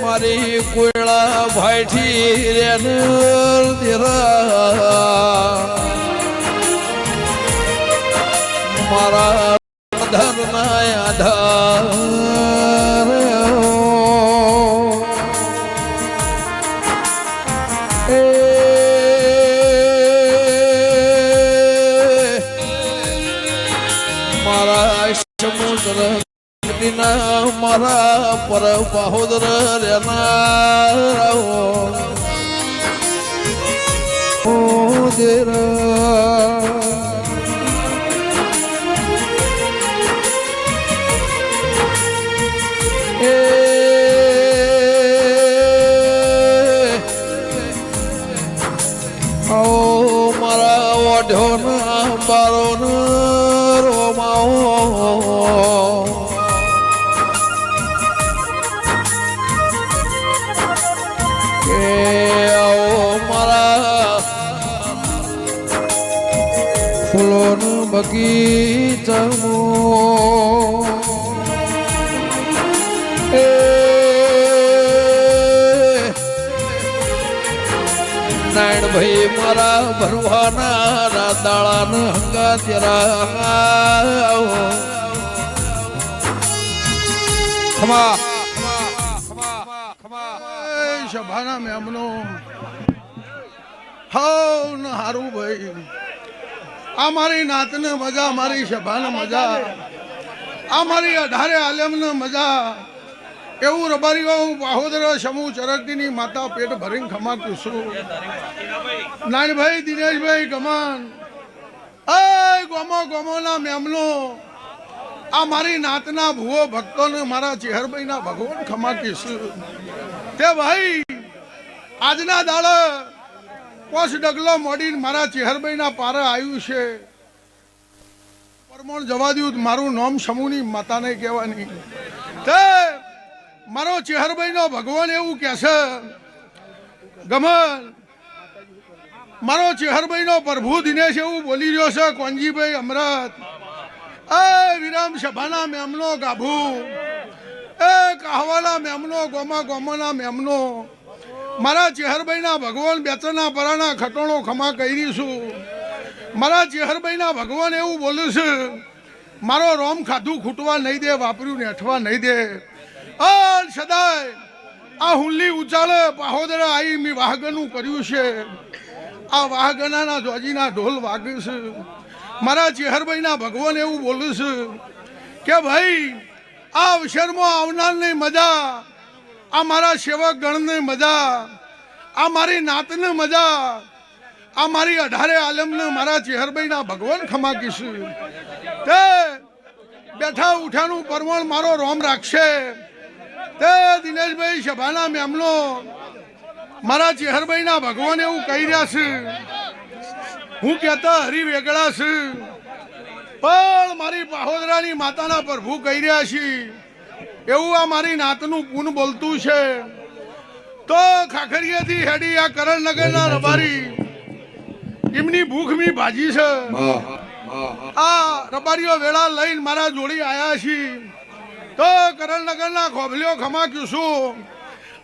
મારી કોયળા ભાઈથી રેન મારા ધરના આધાર મારા સમુદ્ર મારા પર બહોદર રેના મારા ઓઢો ના બારો રોમાઓ ફૂલોનો બગીચો નારાયણ ભાઈ મારા ભરવાના દાળાના હંગા તેરા ખમા સભાના મેમનો હાવ ને હારું ભાઈ આ મારી નાતને મજા મારી સભાને મજા આ મારી 18 આલમને મજા એવું રબારીઓ હું બાહોદર સમૂહ ચરકડીની માતા પેટ ભરીને ખમાતું છું નાનભાઈ દિનેશભાઈ ગમન એ ગોમો ગોમોના મેમનો આ મારી નાતના ભૂવો ભક્તોને મારા ચેહરભાઈના ભગવાન ખમાતી છું તે ભાઈ આજના દાડે કોસ ડગલો મોડીને મારા ચેહરભાઈના પારે આવ્યું છે પરમોણ જવા દઉં મારું નામ સમૂહની માતાને કહેવાની તે મારો ચેહરભાઈનો ભગવાન એવું કહે છે ગમન મારો ચેહરભાઈનો પ્રભુ દિનેશ એવું બોલી રહ્યો છે કોંજીભાઈ અમરત એ વિરામ સભાના મેમનો ગાભુ એ કાહવાના મેમનો ગોમા ગોમાના મેમનો મારા ચેહરભાઈના ભગવાન બેચરના પરાના ખટોણો ખમા કરી છું મારા ચેહરભાઈના ભગવાન એવું બોલે છે મારો રોમ ખાધું ખૂટવા નહીં દે વાપર્યું ને અઠવા નહીં દે સદાય આ હુલ્લી ઉચાલે પાહોદરા આવી મેં વાહગનું કર્યું છે આ વાહગનાના જોજીના ઢોલ વાગે છે મારા ચેહરભાઈના ભગવાન એવું બોલે છે કે ભાઈ આ અવસરમાં આવનારની મજા આ મારા સેવક ગણને મજા આ મારી નાતને મજા આ મારી 18 આલમને મારા ચેહરભાઈના ભગવાન ખમાકી છે તે બેઠા ઉઠાનું પરમણ મારો રોમ રાખશે તે દિનેશભાઈ સભાના મેમનો મારા ચેહરભાઈના ભગવાન એવું કહી રહ્યા છે હું કહેતા હરી વેગળા છે પણ મારી પાહોદરાની માતાના પ્રભુ કહી રહ્યા છે એવું આ મારી નાતનું પૂન બોલતું છે તો ખાખરિયાથી હેડી આ કરણનગરના રબારી એમની ભૂખમી ભાજી છે આ રબારીઓ વેળા લઈને મારા જોડી આવ્યા છે તો કરણનગરના ખોભલીઓ ખમાક્યું છું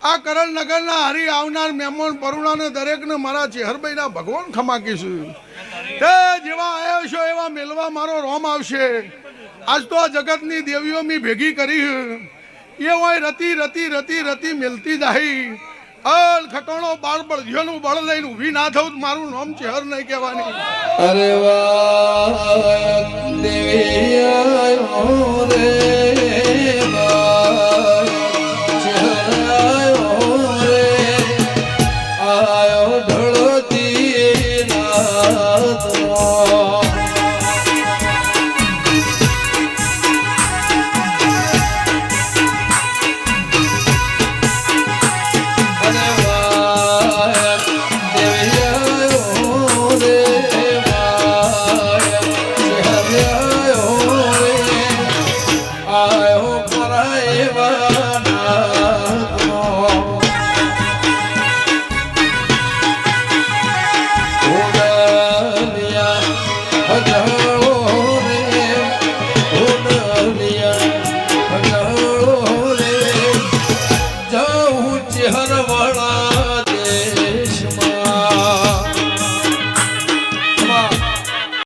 આ કરણનગરના હરી આવનાર મહેમાન પરુણાને દરેકને મારા ચેહરભાઈના ભગવાન ખમાકીશું તે જેવા આવ્યો છો એવા મેલવા મારો રોમ આવશે આજ તો આ જગતની દેવીઓ મી ભેગી કરી એ હોય રતી રતી રતી રતી મેલતી જાય અલ ખટોણો બાળ બળધિયોનું બળ લઈને ઊભી ના થવું મારું નામ ચેહર નહીં કહેવાની અરે વાહ દેવી આયો રે હર